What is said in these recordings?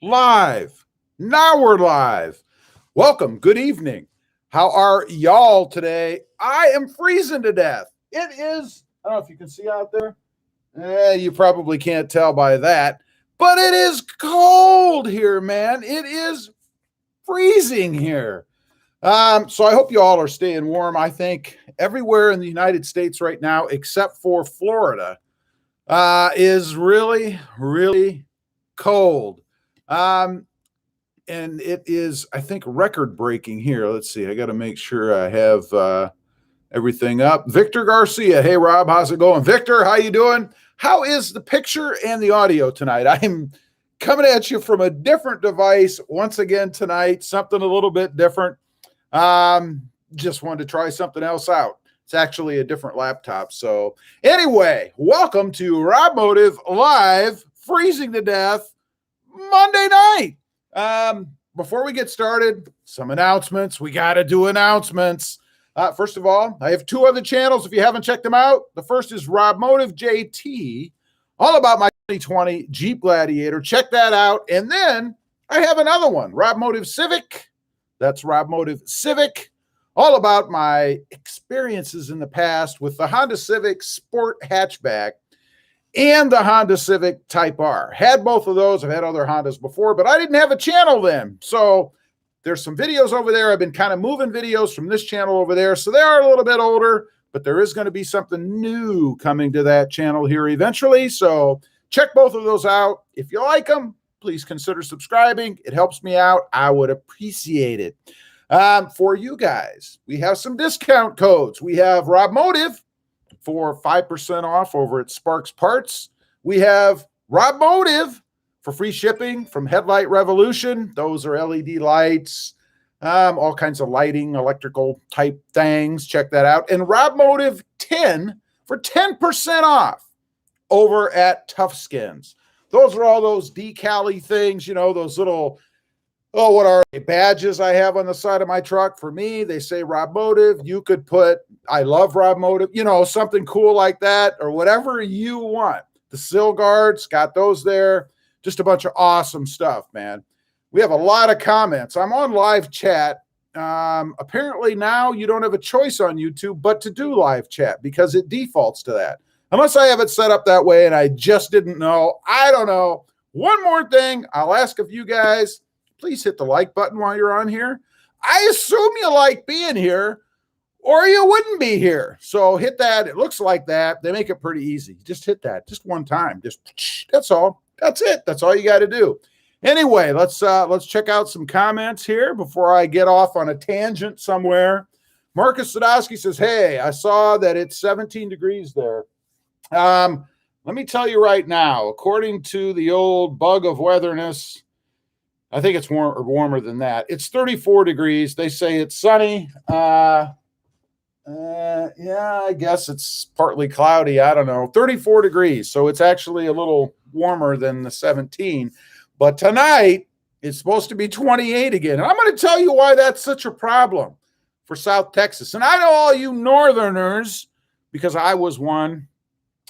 live. Now we're live. Welcome. Good evening. How are y'all today? I am freezing to death. It is, I don't know if you can see out there. You probably can't tell by that, but it is cold here, man. It is freezing here. So I hope you all are staying warm. I think everywhere in the United States right now, except for Florida, is really, really cold. And it is, I think, record breaking here. Let's see. I got to make sure I have everything up. Victor Garcia. Hey, Rob, how's it going? Victor, how you doing? How is the picture and the audio tonight? I'm coming at you from a different device once again tonight, something a little bit different. Just wanted to try something else out. It's actually a different laptop. So anyway, welcome to RobMotive Live Freezing to Death Monday night. Before we get started, some announcements. We got to do announcements. First of all, I have two other channels if you haven't checked them out. The first is RobMotive JT, all about my 2020 Jeep Gladiator. Check that out. And then I have another one, RobMotive Civic. That's RobMotive Civic, all about my experiences in the past with the Honda Civic Sport Hatchback and the Honda Civic Type R. Had both of those. I've had other Hondas before, but I didn't have a channel then. So there's some videos over there. I've been kind of moving videos from this channel over there. So they are a little bit older, but there is going to be something new coming to that channel here eventually. So check both of those out. If you like them, please consider subscribing. It helps me out. I would appreciate it. For you guys, we have some discount codes. We have RobMotive for 5% off over at Sparks Parts. We have RobMotive for free shipping from Headlight Revolution. Those are LED lights, all kinds of lighting, electrical type things. Check that out. And RobMotive 10 for 10% off over at Tough Skins. Those are all those decal-y things, you know, those little, what are they, badges I have on the side of my truck. For me, they say RobMotive. You could put, I love RobMotive, you know, something cool like that or whatever you want. The sill guards, got those there. Just a bunch of awesome stuff, man. We have a lot of comments. I'm on live chat. Apparently now you don't have a choice on YouTube but to do live chat because it defaults to that. Unless I have it set up that way and I just didn't know. I don't know. One more thing I'll ask of you guys. Please hit the like button while you're on here. I assume you like being here or you wouldn't be here. So hit that. It looks like that. They make it pretty easy. Just hit that. Just one time. That's all. That's it. That's all you got to do. Anyway, let's check out some comments here before I get off on a tangent somewhere. Marcus Sadowski says, hey, I saw that it's 17 degrees there. Let me tell you right now, according to the old bug of weatherness, I think it's warmer than that. It's 34 degrees. They say it's sunny. Yeah, I guess it's partly cloudy. I don't know. 34 degrees. So it's actually a little warmer than the 17. But tonight, it's supposed to be 28 again. And I'm going to tell you why that's such a problem for South Texas. And I know all you northerners, because I was one,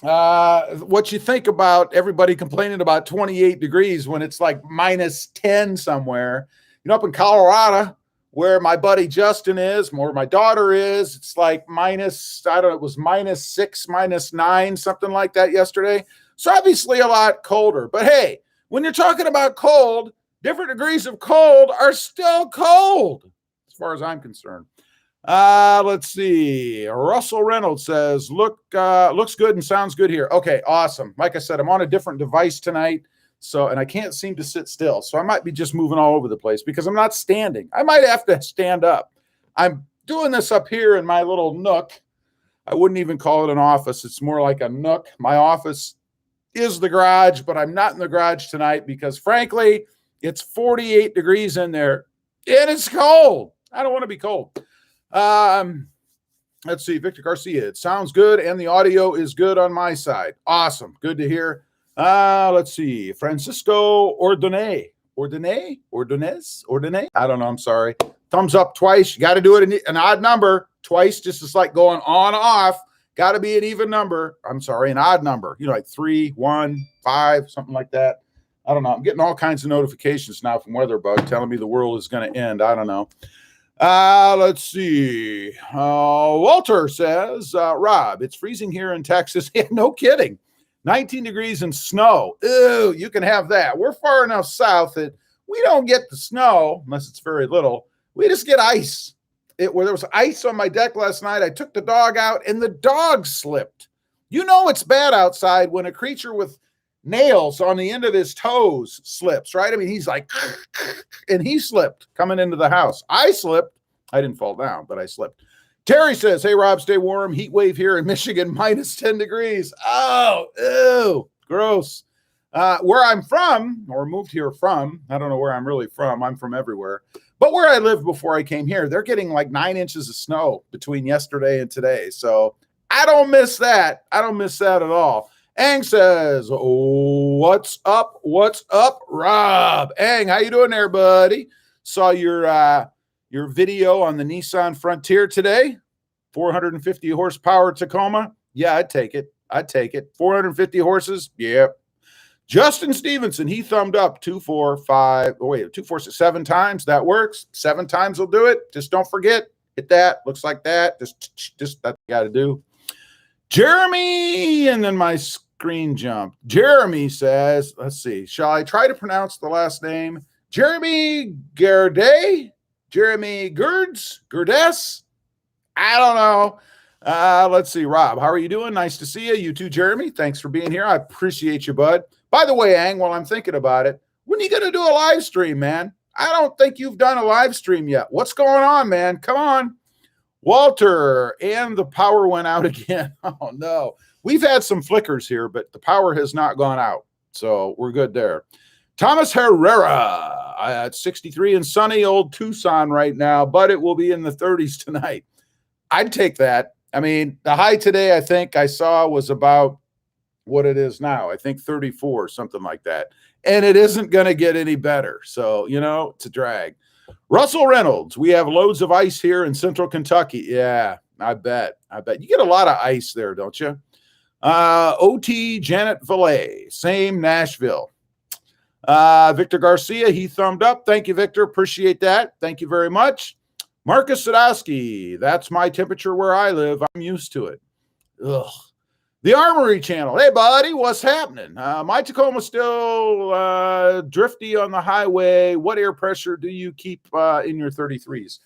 what you think about everybody complaining about 28 degrees when it's like minus 10 somewhere. You know, up in Colorado, where my buddy Justin is, where my daughter is, it's like minus, I don't know, it was minus 6, minus 9, something like that yesterday. So obviously a lot colder. But hey, when you're talking about cold, different degrees of cold are still cold, as far as I'm concerned. Let's see. Russell Reynolds says, looks good and sounds good here. Okay, awesome. Like I said, I'm on a different device tonight. So, and I can't seem to sit still. So I might be just moving all over the place because I'm not standing. I might have to stand up. I'm doing this up here in my little nook. I wouldn't even call it an office. It's more like a nook. My office is the garage, but I'm not in the garage tonight because frankly, it's 48 degrees in there and it's cold. I don't want to be cold. Let's see. Victor Garcia. It sounds good. And the audio is good on my side. Awesome. Good to hear. Let's see. Francisco Ordonez. I don't know. I'm sorry. Thumbs up twice. You got to do it in an odd number twice. Just as like going on, off. Got to be an even number. I'm sorry. An odd number, you know, like 3, 1, 5, something like that. I don't know. I'm getting all kinds of notifications now from WeatherBug telling me the world is going to end. I don't know. Let's see. Walter says, Rob, it's freezing here in Texas. Yeah, no kidding. 19 degrees and snow. Ew, you can have that. We're far enough south that we don't get the snow unless it's very little. We just get ice. Where there was ice on my deck last night, I took the dog out and the dog slipped. You know it's bad outside when a creature with nails on the end of his toes slips, right? I mean, he's like, and he slipped coming into the house. I slipped. I didn't fall down, but I slipped. Terry says, hey, Rob, stay warm. Heat wave here in Michigan, minus 10 degrees. Oh, ew, gross. Where I'm from, or moved here from, I don't know where I'm really from. I'm from everywhere. But where I lived before I came here, they're getting like 9 inches of snow between yesterday and today. So I don't miss that. I don't miss that at all. Ang says, oh, what's up? What's up, Rob? Ang, how you doing there, buddy? Saw your video on the Nissan Frontier today. 450 horsepower Tacoma. Yeah, I'd take it. 450 horses. Yeah. Justin Stevenson, he thumbed up 2, 4, 5. Oh, wait, 2, 4, 6, 7 times. That works. 7 times will do it. Just don't forget. Hit that. Looks like that. Just that you got to do. Jeremy, and then my screen jumped. Jeremy says, let's see, shall I try to pronounce the last name? Jeremy Gerday? Jeremy Gerdes? I don't know. Let's see, Rob, how are you doing? Nice to see you. You too, Jeremy. Thanks for being here. I appreciate you, bud. By the way, Ang, while I'm thinking about it, when are you going to do a live stream, man? I don't think you've done a live stream yet. What's going on, man? Come on. Walter, and the power went out again. Oh, no. We've had some flickers here, but the power has not gone out. So we're good there. Thomas Herrera at 63 and sunny old Tucson right now, but it will be in the 30s tonight. I'd take that. I mean, the high today, I think I saw was about what it is now. I think 34, something like that. And it isn't going to get any better. So, you know, it's a drag. Russell Reynolds, we have loads of ice here in central Kentucky. Yeah, I bet. You get a lot of ice there, don't you? OT Janet Valet, same Nashville. Victor Garcia, he thumbed up. Thank you, Victor. Appreciate that. Thank you very much. Marcus Sadowski, that's my temperature where I live. I'm used to it. Ugh. The Armory Channel. Hey, buddy, what's happening? My Tacoma's still drifty on the highway. What air pressure do you keep in your 33s?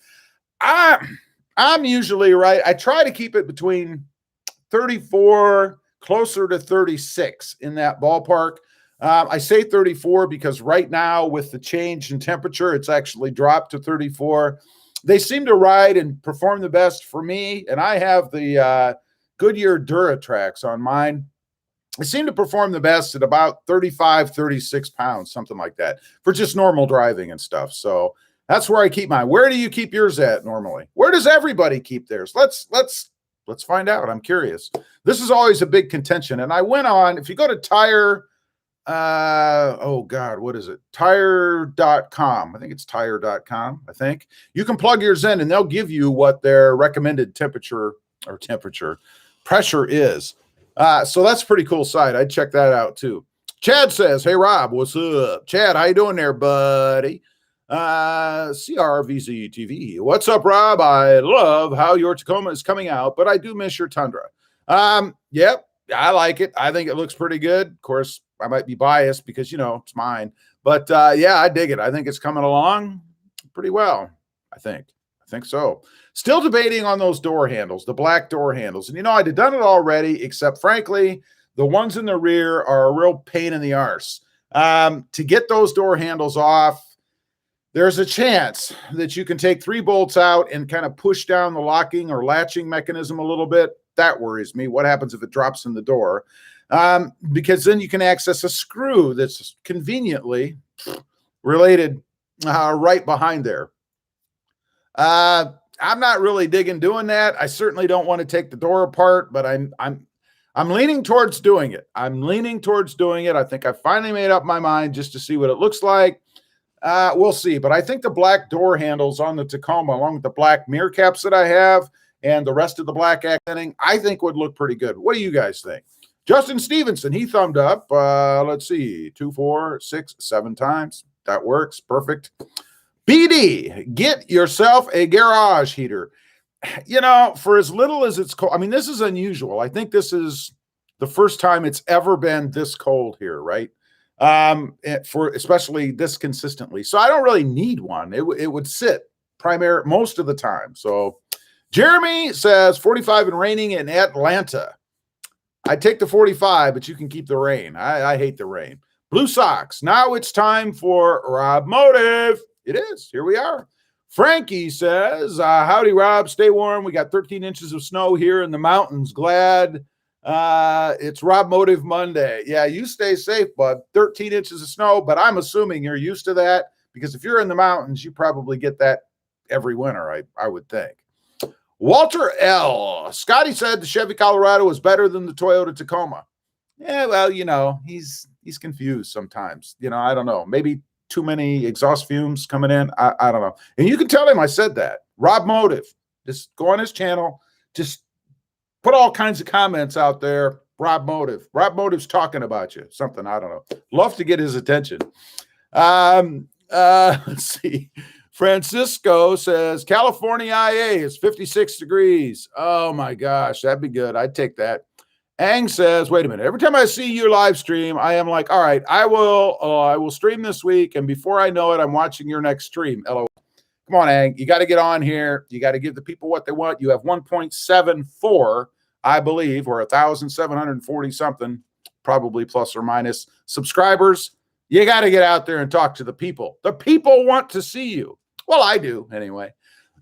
I'm usually right. I try to keep it between 34, closer to 36 in that ballpark. I say 34 because right now with the change in temperature, it's actually dropped to 34. They seem to ride and perform the best for me, and I have the Goodyear Duratrax on mine. I seem to perform the best at about 35, 36 pounds, something like that, for just normal driving and stuff. So that's where I keep mine. Where do you keep yours at normally? Where does everybody keep theirs? Let's find out. I'm curious. This is always a big contention. And I went on, if you go to what is it? Tire.com. I think it's tire.com. I think you can plug yours in and they'll give you what their recommended pressure is. So that's a pretty cool site. I'd check that out too. Chad says, hey, Rob, what's up? Chad, how you doing there, buddy? CRVZ TV. What's up, Rob? I love how your Tacoma is coming out, but I do miss your Tundra. Yep, I like it. I think it looks pretty good. Of course, I might be biased because, you know, it's mine. But, yeah, I dig it. I think it's coming along pretty well, I think so. Still debating on those door handles, the black door handles. And, you know, I'd have done it already, except, frankly, the ones in the rear are a real pain in the arse. To get those door handles off, there's a chance that you can take 3 bolts out and kind of push down the locking or latching mechanism a little bit. That worries me. What happens if it drops in the door? Because then you can access a screw that's conveniently related right behind there. I'm not really digging doing that. I certainly don't want to take the door apart, but I'm leaning towards doing it. I think I finally made up my mind just to see what it looks like. We'll see. But I think the black door handles on the Tacoma, along with the black mirror caps that I have and the rest of the black accenting, I think would look pretty good. What do you guys think? Justin Stevenson, he thumbed up. Let's see, 2, 4, 6, 7 times. That works. Perfect. BD, get yourself a garage heater. You know, for as little as it's cold, I mean, this is unusual. I think this is the first time it's ever been this cold here, right? For especially this consistently. So I don't really need one. It would sit most of the time. So Jeremy says 45 and raining in Atlanta. I'd take the 45, but you can keep the rain. I hate the rain. Blue Sox. Now it's time for RobMotive. It is. Here we are. Frankie says, howdy, Rob. Stay warm. We got 13 inches of snow here in the mountains. Glad it's RobMotive Monday. Yeah, you stay safe, bud. 13 inches of snow, but I'm assuming you're used to that because if you're in the mountains, you probably get that every winter, I would think. Walter L. Scotty said the Chevy Colorado is better than the Toyota Tacoma. Yeah, well, you know, he's confused sometimes. You know, I don't know. Maybe too many exhaust fumes coming in. I don't know. And you can tell him I said that. RobMotive. Just go on his channel. Just put all kinds of comments out there. RobMotive. RobMotive's talking about you. Something, I don't know. Love to get his attention. Let's see. Francisco says, California IA is 56 degrees. Oh, my gosh. That'd be good. I'd take that. Ang says, wait a minute. Every time I see you live stream, I am like, all right, I will stream this week. And before I know it, I'm watching your next stream. LOL. Come on, Ang. You got to get on here. You got to give the people what they want. You have 1.74, I believe, or 1,740 something, probably plus or minus subscribers. You got to get out there and talk to the people. The people want to see you. Well, I do anyway.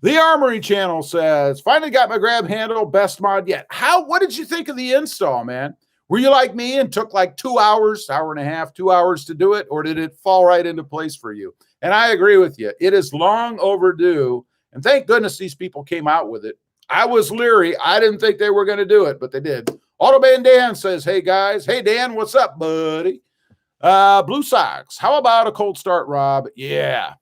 The Armory channel says, finally got my grab handle, best mod yet. What did you think of the install, man? Were you like me and took like 2 hours, hour and a half, 2 hours to do it, or did it fall right into place for you? And I agree with you. It is long overdue, and thank goodness these people came out with it. I was leery. I didn't think they were going to do it, but they did. Autobahn Dan says, hey, guys. Hey, Dan, what's up, buddy? Blue Sox. How about a cold start, Rob? Yeah.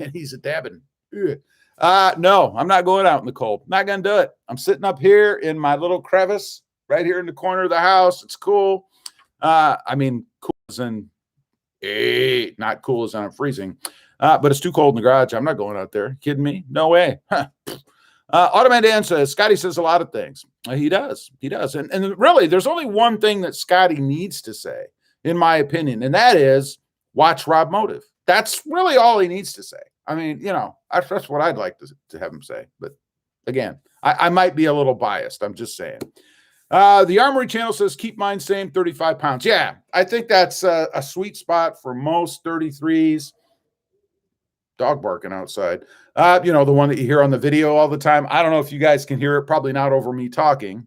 And he's a dabbing. No, I'm not going out in the cold. Not going to do it. I'm sitting up here in my little crevice right here in the corner of the house. It's cool. I mean, cool as in 8, not cool as in I'm freezing. But it's too cold in the garage. I'm not going out there. Kidding me? No way. Automan Dan says, Scotty says a lot of things. He does. He does. And really, there's only one thing that Scotty needs to say, in my opinion, and that is watch RobMotive. That's really all he needs to say. I mean, you know, that's what I'd like to have him say. But again, I might be a little biased. I'm just saying. The Armory channel says, keep mine same, 35 pounds. Yeah, I think that's a sweet spot for most 33s. Dog barking outside. You know, the one that you hear on the video all the time. I don't know if you guys can hear it. Probably not over me talking.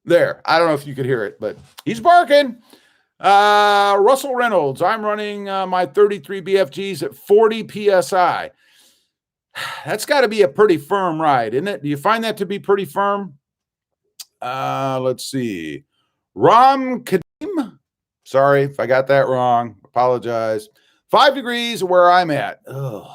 There. I don't know if you could hear it, but he's barking. Russell Reynolds. I'm running my 33 BFGs at 40 PSI. That's got to be a pretty firm ride, isn't it? Do you find that to be pretty firm? Let's see. Ram Kadim. Sorry if I got that wrong. Apologize. 5 degrees where I'm at. Ugh.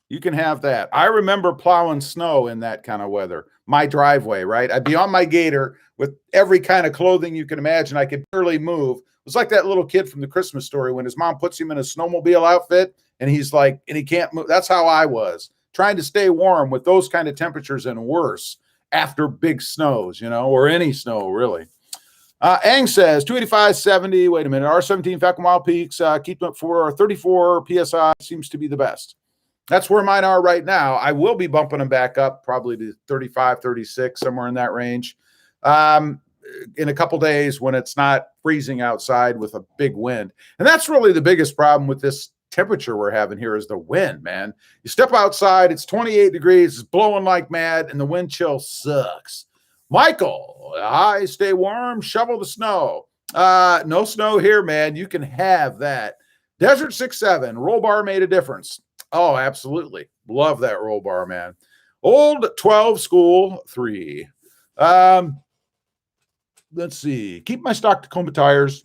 You can have that. I remember plowing snow in that kind of weather. My driveway, right? I'd be on my gator with every kind of clothing you can imagine. I could barely move. It was like that little kid from the Christmas Story when his mom puts him in a snowmobile outfit and he's like, and he can't move. That's how I was, trying to stay warm with those kind of temperatures and worse after big snows, you know, or any snow really. Ang says 285-70. Wait a minute. R17 Falcon Wild Peaks. Keep them for 34 PSI seems to be the best. That's where mine are right now. I will be bumping them back up probably to 35, 36, somewhere in that range. In a couple days when it's not freezing outside with a big wind. And that's really the biggest problem with this temperature we're having here is the wind, man. You step outside, it's 28 degrees, it's blowing like mad, and the wind chill sucks. Michael, I stay warm, shovel the snow. No snow here, man. You can have that. Desert 6-7, roll bar made a difference. Oh, absolutely. Love that roll bar, man. Old 12 School 3. Let's see. Keep my stock Tacoma tires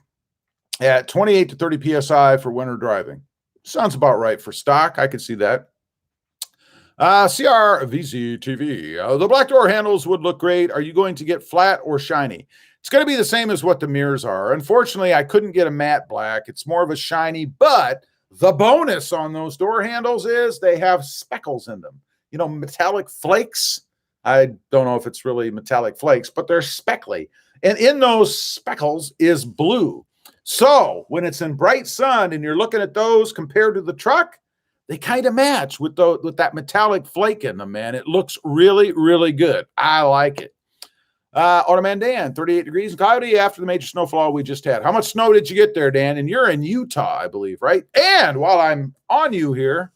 at 28 to 30 PSI for winter driving. Sounds about right for stock. I could see that. CRVZ TV. The black door handles would look great. Are you going to get flat or shiny? It's going to be the same as what the mirrors are. Unfortunately, I couldn't get a matte black. It's more of a shiny, but the bonus on those door handles is they have speckles in them. You know, metallic flakes. I don't know if it's really metallic flakes, but they're speckly. And in those speckles is blue. So when it's in bright sun and you're looking at those compared to the truck, they kind of match with that metallic flake in them, man. It looks really, really good. I like it. Automan Dan, 38 degrees and cloudy after the major snowfall we just had. How much snow did you get there, Dan? And you're in Utah, I believe, right? And while I'm on you here,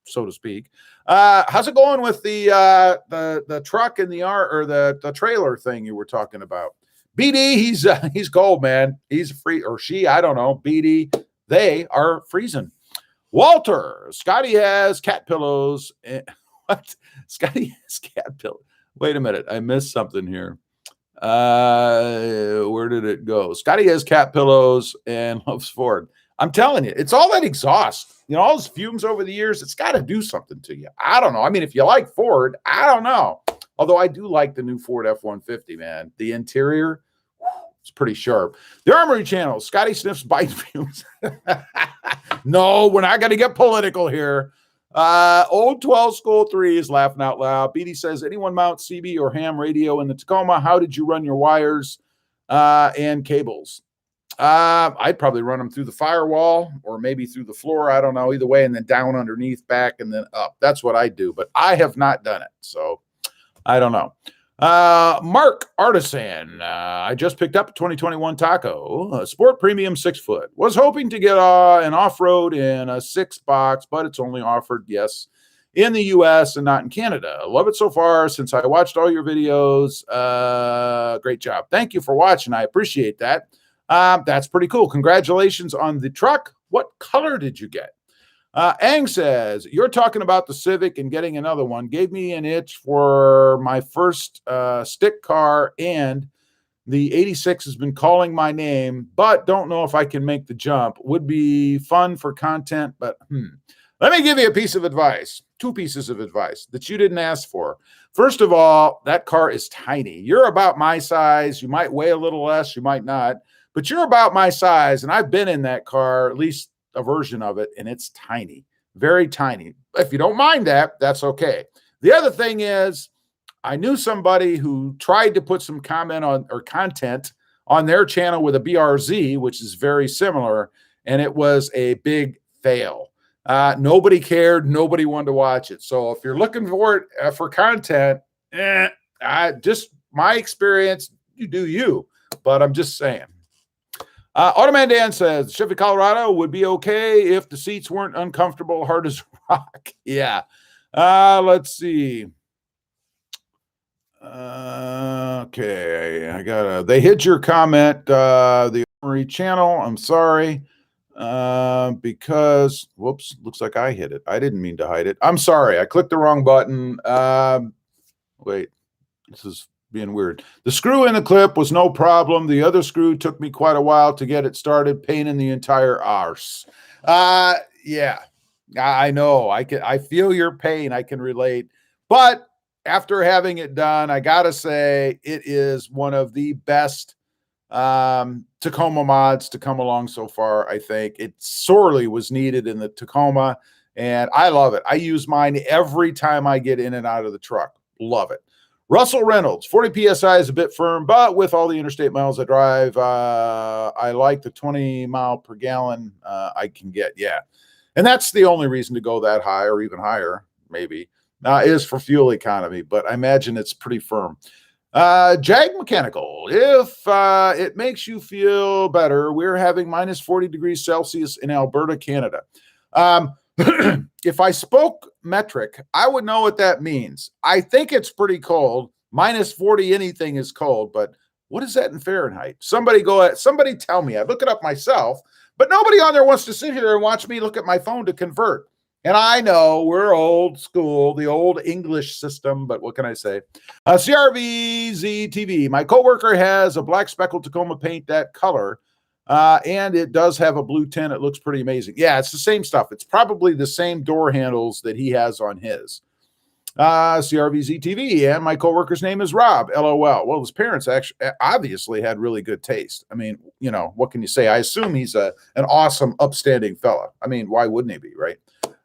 so to speak, how's it going with the truck and the trailer thing you were talking about? BD, he's cold, man. He's free, or she, I don't know. BD, they are freezing. Walter, Scotty has cat pillows. What? Scotty has cat pillows. Wait a minute. I missed something here. Where did it go? Scotty has cat pillows and loves Ford. I'm telling you, it's all that exhaust. You know, all those fumes over the years, it's got to do something to you. I don't know. I mean, if you like Ford, I don't know. Although I do like the new Ford F-150, man. The interior, it's pretty sharp. The Armory Channel, Scotty sniffs bike fumes. No, we're not going to get political here. Old 12 School 3 is laughing out loud. BD says, anyone mount CB or ham radio in the Tacoma? How did you run your wires and cables? I'd probably run them through the firewall or maybe through the floor. I don't know. Either way, and then down underneath, back, and then up. That's what I do, but I have not done it. So I don't know. Mark Artisan, I just picked up a 2021 Taco, a Sport Premium 6-foot. Was hoping to get an off-road in a 6-box, but it's only offered, yes, in the U.S. and not in Canada. Love it so far since I watched all your videos. Great job. Thank you for watching. I appreciate that. That's pretty cool. Congratulations on the truck. What color did you get? Ang says, you're talking about the Civic and getting another one. Gave me an itch for my first stick car, and the 86 has been calling my name, but don't know if I can make the jump. Would be fun for content, but Let me give you a piece of advice, 2 pieces of advice that you didn't ask for. First of all, that car is tiny. You're about my size. You might weigh a little less, you might not, but you're about my size, and I've been in that car, at least a version of it, and it's tiny, very tiny. If you don't mind that, that's okay. The other thing is, I knew somebody who tried to put some comment on or content on their channel with a BRZ, which is very similar, and it was a big fail. Nobody cared. Nobody wanted to watch it. So if you're looking for it for content, just my experience, you do you. But I'm just saying. Automan Dan says, Chevy Colorado would be okay if the seats weren't uncomfortable, hard as rock. Yeah. Let's see. Okay. They hid your comment, the Armory channel. I'm sorry. Because, whoops, looks like I hit it. I didn't mean to hide it. I'm sorry. I clicked the wrong button. Wait, this is being weird. The screw in the clip was no problem. The other screw took me quite a while to get it started, pain in the entire arse. Yeah, I know. I feel your pain. I can relate. But after having it done, I got to say it is one of the best Tacoma mods to come along so far. I think it sorely was needed in the Tacoma, and I love it. I use mine every time I get in and out of the truck. Love it. Russell Reynolds, 40 PSI is a bit firm, but with all the interstate miles I drive, I like the 20 mile per gallon I can get. Yeah. And that's the only reason to go that high or even higher, maybe, is for fuel economy, but I imagine it's pretty firm. Jag Mechanical, if it makes you feel better, we're having minus 40 degrees Celsius in Alberta, Canada. If I spoke metric, I would know what that means. I think it's pretty cold. Minus 40, anything is cold, but what is that in Fahrenheit? Somebody tell me. I look it up myself, but nobody on there wants to sit here and watch me look at my phone to convert. And I know we're old school, the old English system, but what can I say? CRVZ TV. My coworker has a black speckled Tacoma paint that color, and it does have a blue tint. It looks pretty amazing. Yeah, it's the same stuff. It's probably the same door handles that he has on his. CRVZ TV, and my coworker's name is Rob, LOL. Well, his parents actually obviously had really good taste. I mean, what can you say? I assume he's an awesome, upstanding fella. I mean, why wouldn't he be, right?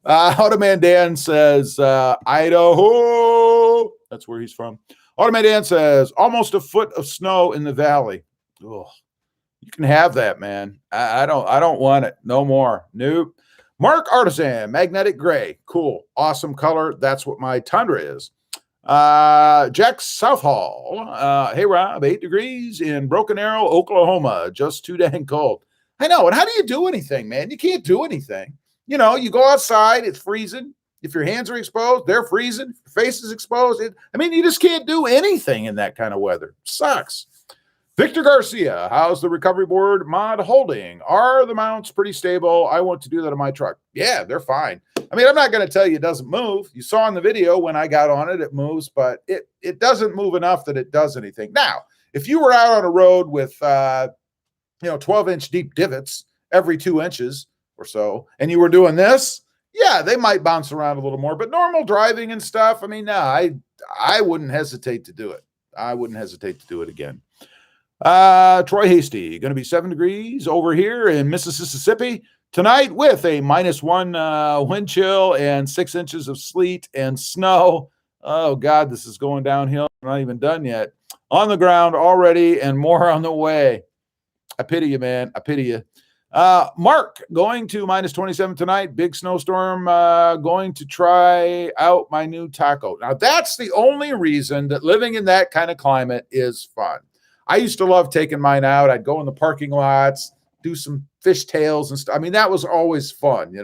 Automan Dan says, Idaho. That's where he's from. Automan Dan says, almost a foot of snow in the valley. Ugh. You can have that, man. I don't want it. No more. Nope. Mark Artisan, magnetic gray. Cool. Awesome color. That's what my Tundra is. Jack Southall. Hey, Rob, 8 degrees in Broken Arrow, Oklahoma. Just too dang cold. I know. And how do you do anything, man? You can't do anything. You go outside, it's freezing. If your hands are exposed, they're freezing. If your face is exposed. You just can't do anything in that kind of weather. Sucks. Victor Garcia, how's the recovery board mod holding? Are the mounts pretty stable? I want to do that on my truck. Yeah, they're fine. I'm not going to tell you it doesn't move. You saw in the video when I got on it, it moves, but it doesn't move enough that it does anything. Now, if you were out on a road with 12-inch deep divots every 2 inches or so, and you were doing this, yeah, they might bounce around a little more. But normal driving and stuff, no, I wouldn't hesitate to do it. I wouldn't hesitate to do it again. Troy Hasty, going to be 7 degrees over here in Mississippi tonight with a -1 wind chill and 6 inches of sleet and snow. Oh, God, this is going downhill. I'm not even done yet. On the ground already and more on the way. I pity you, man. I pity you. Mark, going to -27 tonight. Big snowstorm. Going to try out my new taco. Now, that's the only reason that living in that kind of climate is fun. I used to love taking mine out. I'd go in the parking lots, do some fish tails and stuff. That was always fun,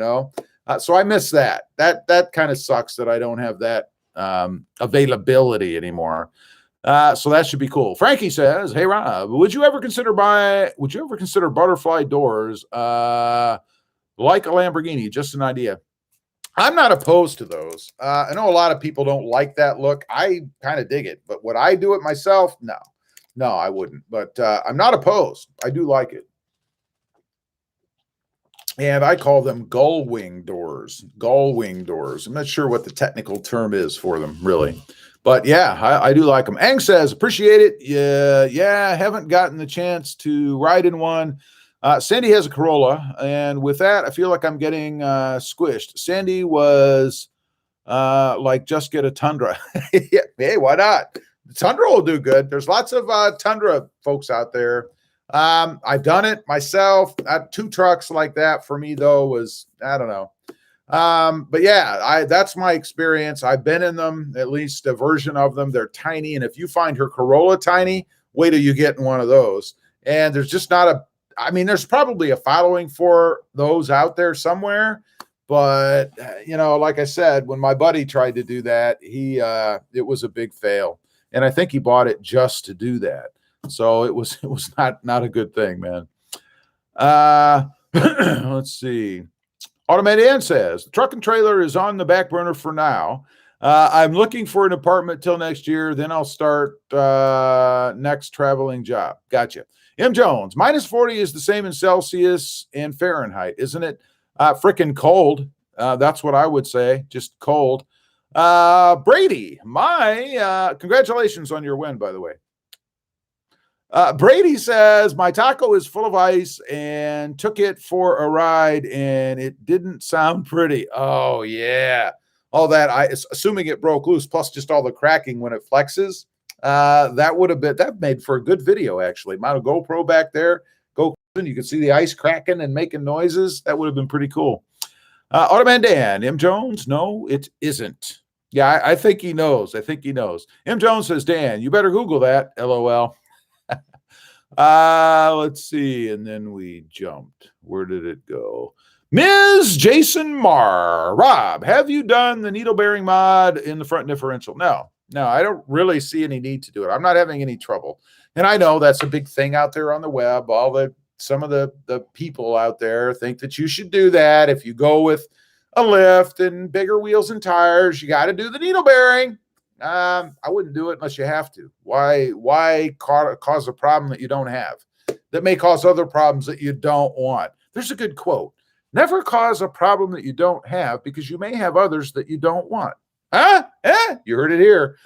so I miss that. That kind of sucks that I don't have that availability anymore. So that should be cool. Frankie says, hey, Rob, would you ever consider butterfly doors like a Lamborghini? Just an idea. I'm not opposed to those. I know a lot of people don't like that look. I kind of dig it, but would I do it myself? No, I wouldn't, but I'm not opposed. I do like it. And I call them gull wing doors. Gull wing doors. I'm not sure what the technical term is for them, really. But yeah, I do like them. Ang says, appreciate it. Yeah, haven't gotten the chance to ride in one. Sandy has a Corolla, and with that, I feel like I'm getting squished. Sandy was just get a Tundra. Yeah, hey, why not? The Tundra will do good. There's lots of Tundra folks out there. I've done it myself. 2 trucks like that for me, though, was, I don't know. But yeah, that's my experience. I've been in them, at least a version of them. They're tiny. And if you find her Corolla tiny, wait till you get in one of those. And there's just not there's probably a following for those out there somewhere. But, like I said, when my buddy tried to do that, it was a big fail. And I think he bought it just to do that. So it was not a good thing, man. Let's see. Automated Ann says, the truck and trailer is on the back burner for now. I'm looking for an apartment till next year. Then I'll start next traveling job. Gotcha. M. Jones, -40 is the same in Celsius and Fahrenheit, isn't it? Freaking cold. That's what I would say. Just cold. Brady, congratulations on your win, by the way. Brady says, my taco is full of ice and took it for a ride and it didn't sound pretty. Oh, yeah. All that ice, assuming it broke loose, plus just all the cracking when it flexes. That made for a good video, actually. Mount a GoPro back there. You could see the ice cracking and making noises. That would have been pretty cool. Automan Dan, M. Jones, no, it isn't. Yeah, I think he knows. M. Jones says, Dan, you better Google that, LOL. Let's see. And then we jumped. Where did it go? Ms. Jason Marr. Rob, have you done the needle bearing mod in the front differential? No, I don't really see any need to do it. I'm not having any trouble. And I know that's a big thing out there on the web. Some of the people out there think that you should do that. If you go with a lift and bigger wheels and tires, you got to do the needle bearing. I wouldn't do it unless you have to. Why cause a problem that you don't have? That may cause other problems that you don't want. There's a good quote. Never cause a problem that you don't have because you may have others that you don't want. Huh? You heard it here.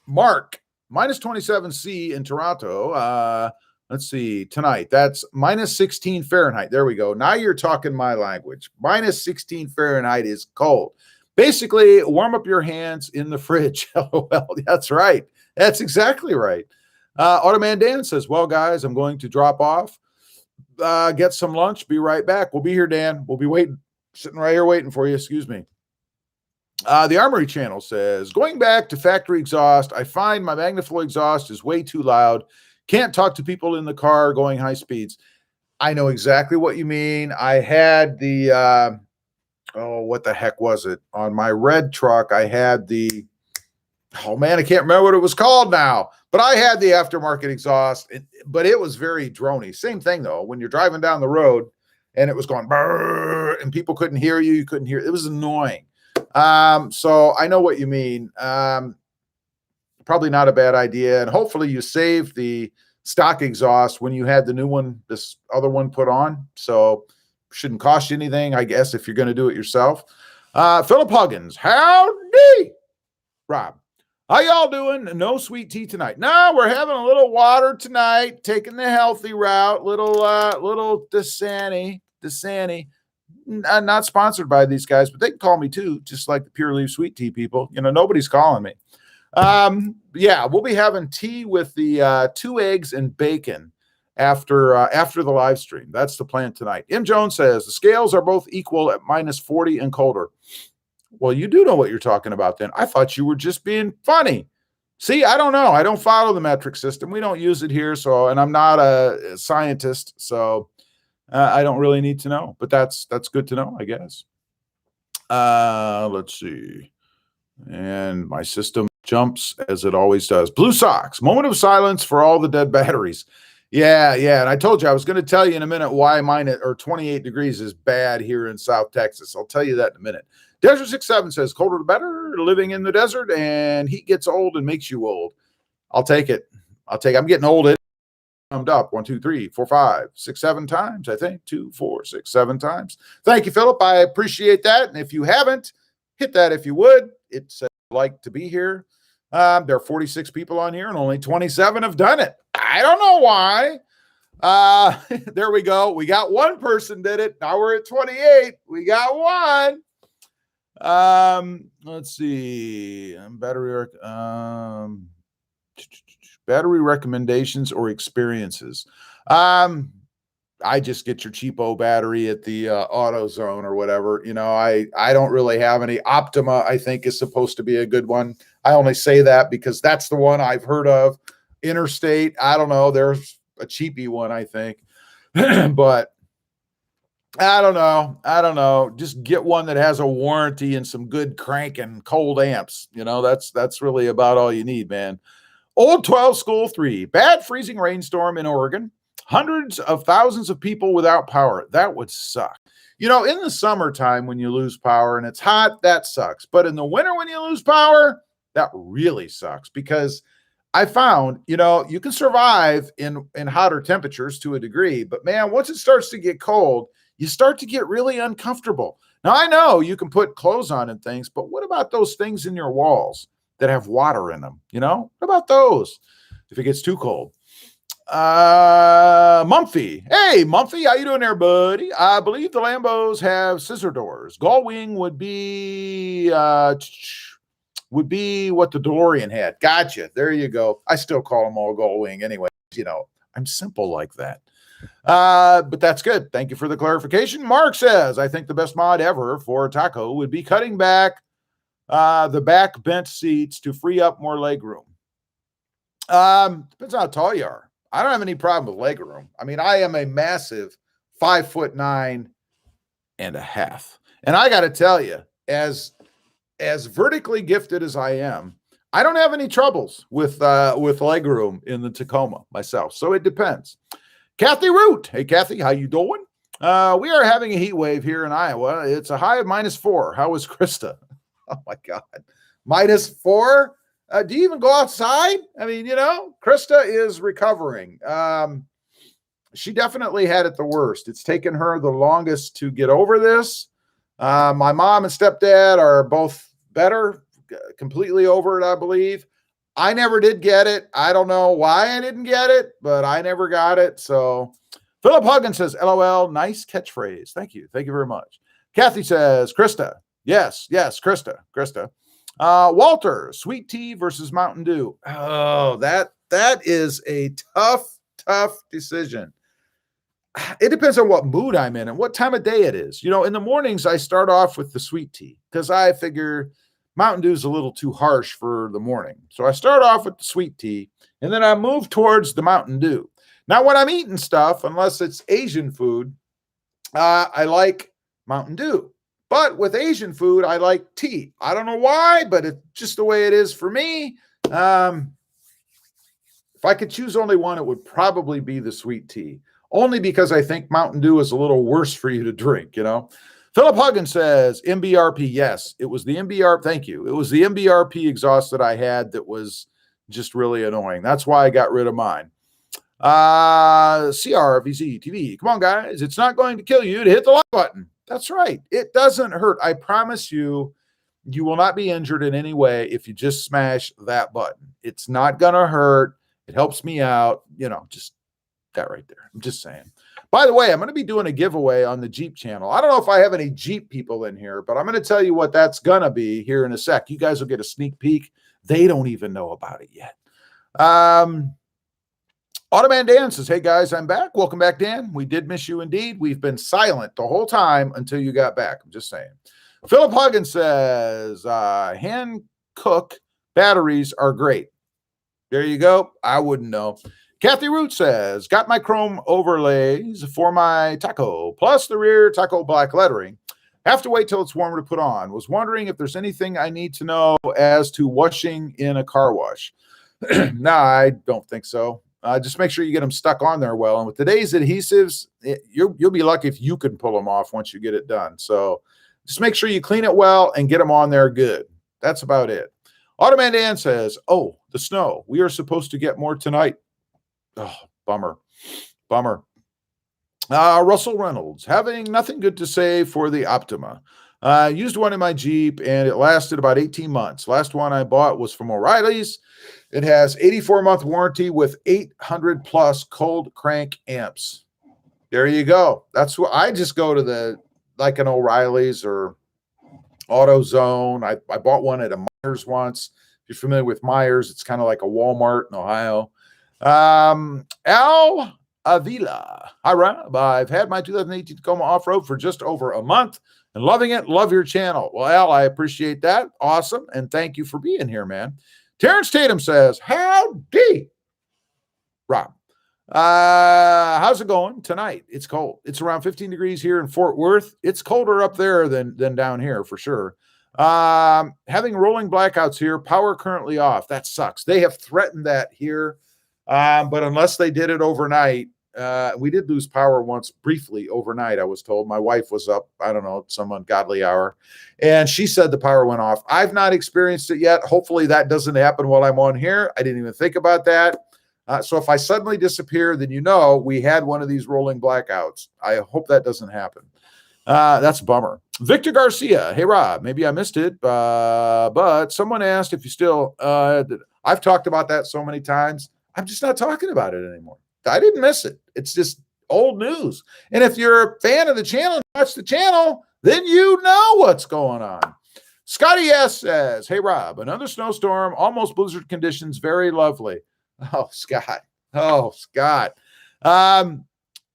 Mark, minus 27C in Toronto. Let's see, tonight. That's minus 16 Fahrenheit. There we go. Now you're talking my language. Minus 16 Fahrenheit is cold. Basically, warm up your hands in the fridge. LOL. That's right. That's exactly right. Automan Dan says, well, guys, I'm going to drop off, get some lunch, be right back. We'll be here, Dan. We'll be waiting, sitting right here waiting for you. Excuse me. The Armory Channel says, going back to factory exhaust, I find my Magnaflow exhaust is way too loud. Can't talk to people in the car going high speeds. I know exactly what you mean. I had the, what the heck was it? On my red truck, I had the, oh man, I can't remember what it was called now, but I had the aftermarket exhaust, but it was very drony. Same thing though, when you're driving down the road and it was going brrr, and people couldn't hear you, you couldn't hear, it was annoying. So I know what you mean. Probably not a bad idea. And hopefully you saved the stock exhaust when you had the new one, this other one put on. So shouldn't cost you anything, I guess, if you're going to do it yourself. Philip Huggins, howdy, Rob. How y'all doing? No sweet tea tonight. No, we're having a little water tonight, taking the healthy route. Little Dasani. Not sponsored by these guys, but they can call me too, just like the Pure Leaf Sweet Tea people. You know, nobody's calling me. Yeah, we'll be having tea with the 2 eggs and bacon after the live stream. That's the plan tonight. M. Jones says the scales are both equal at minus 40 and colder. Well, you do know what you're talking about then. I thought you were just being funny. See, I don't know. I don't follow the metric system. We don't use it here. So, and I'm not a scientist. So I don't really need to know, but that's good to know, I guess. Let's see. And my system jumps as it always does. Blue socks. Moment of silence for all the dead batteries. Yeah. And I told you I was going to tell you in a minute why mine or 28 degrees is bad here in South Texas. I'll tell you that in a minute. Desert 67 says colder the better, living in the desert, and heat gets old and makes you old. I'll take it. I'm getting old. It thumbed up 1, 2, 3, 4, 5, 6, 7 times. I think 2, 4, 6, 7 times. Thank you, Philip. I appreciate that. And if you haven't, hit that if you would. It's like to be here. There are 46 people on here, and only 27 have done it. I don't know why. There we go. We got one person did it. Now we're at 28. We got one. Let's see. Battery recommendations or experiences. I just get your cheapo battery at the AutoZone or whatever. You know, I don't really have any. Optima, I think, is supposed to be a good one. I only say that because that's the one I've heard of. Interstate, I don't know. There's a cheapy one, I think. But I don't know. Just get one that has a warranty and some good crank and cold amps. You know, that's really about all you need, man. Old 12 School 3. Bad freezing rainstorm in Oregon. Hundreds of thousands of people without power. That would suck. You know, in the summertime when you lose power and it's hot, that sucks. But in the winter when you lose power, that really sucks because I found, you know, you can survive in hotter temperatures to a degree, but man, once it starts to get cold, you start to get really uncomfortable. Now, I know you can put clothes on and things, but what about those things in your walls that have water in them? You know, what about those if it gets too cold? Mumphy. Hey, Mumphy, how you doing there, buddy? I believe the Lambos have scissor doors. Gullwing would be what the DeLorean had. Gotcha. There you go. I still call them all Gullwing anyway. You know, I'm simple like that. But that's good. Thank you for the clarification. Mark says, I think the best mod ever for a taco would be cutting back the back bench seats to free up more leg room. Depends on how tall you are. I don't have any problem with leg room. I mean, I am a massive 5'9.5". And I got to tell you, as vertically gifted as I am, I don't have any troubles with leg room in the Tacoma myself. So it depends. Kathy Root. Hey, Kathy, how you doing? We are having a heat wave here in Iowa. It's a high of -4. How is Krista? Oh, my God. -4? Do you even go outside? I mean, you know, Krista is recovering. She definitely had it the worst. It's taken her the longest to get over this. My mom and stepdad are both better, completely over it, I believe. I never did get it. I don't know why I didn't get it, but I never got it. So Philip Huggins says, LOL, nice catchphrase. Thank you. Thank you very much. Kathy says, Krista. Yes, Krista. Walter, sweet tea versus Mountain Dew. Oh, that is a tough decision. It depends on what mood I'm in and what time of day it is. In the mornings, I start off with the sweet tea because I figure Mountain Dew is a little too harsh for the morning. So I start off with the sweet tea and then I move towards the Mountain Dew. Now, when I'm eating stuff, unless it's Asian food, I like Mountain Dew. But with Asian food, I like tea. I don't know why, but it's just the way it is for me. If I could choose only one, it would probably be the sweet tea. Only because I think Mountain Dew is a little worse for you to drink, Philip Huggins says, MBRP, yes. It was the MBRP, thank you. It was the MBRP exhaust that I had that was just really annoying. That's why I got rid of mine. CRVZ TV, come on, guys. It's not going to kill you to hit the like button. That's right. It doesn't hurt. I promise you, you will not be injured in any way if you just smash that button. It's not going to hurt. It helps me out, just that right there. I'm just saying. By the way, I'm going to be doing a giveaway on the Jeep channel. I don't know if I have any Jeep people in here, but I'm going to tell you what that's going to be here in a sec. You guys will get a sneak peek. They don't even know about it yet. Automan Dan says, hey guys, I'm back. Welcome back, Dan. We did miss you indeed. We've been silent the whole time until you got back. I'm just saying. Philip Huggins says, hand cook batteries are great. There you go. I wouldn't know. Kathy Root says, got my chrome overlays for my Taco, plus the rear Taco black lettering. Have to wait till it's warmer to put on. Was wondering if there's anything I need to know as to washing in a car wash. No, I don't think so. Just make sure you get them stuck on there well. And with today's adhesives, you'll be lucky if you can pull them off once you get it done. So just make sure you clean it well and get them on there good. That's about it. Automan Dan says, oh, the snow. We are supposed to get more tonight. Oh, bummer. Russell Reynolds, having nothing good to say for the Optima. Used one in my Jeep, and it lasted about 18 months. Last one I bought was from O'Reilly's. It has 84-month warranty with 800 plus cold crank amps. There you go. That's what I just go to like an O'Reilly's or AutoZone. I bought one at a Myers once. If you're familiar with Myers, it's kind of like a Walmart in Ohio. Al Avila. Hi, Rob. I've had my 2018 Tacoma off-road for just over a month and loving it. Love your channel. Well, Al, I appreciate that. Awesome. And thank you for being here, man. Terrence Tatum says, howdy, Rob. How's it going tonight? It's cold. It's around 15 degrees here in Fort Worth. It's colder up there than down here for sure. Having rolling blackouts here, power currently off. That sucks. They have threatened that here. But unless they did it overnight, we did lose power once briefly overnight. I was told my wife was up, I don't know, some ungodly hour, and she said the power went off. I've not experienced it yet. Hopefully that doesn't happen while I'm on here. I didn't even think about that. So if I suddenly disappear, then we had one of these rolling blackouts. I hope that doesn't happen. That's a bummer. Victor Garcia. Hey, Rob, maybe I missed it, but someone asked if you still, I've talked about that so many times. I'm just not talking about it anymore. I didn't miss it. It's just old news. And if you're a fan of the channel and watch the channel, then you know what's going on. Scotty S says, hey, Rob, another snowstorm, almost blizzard conditions, very lovely. Oh, Scott.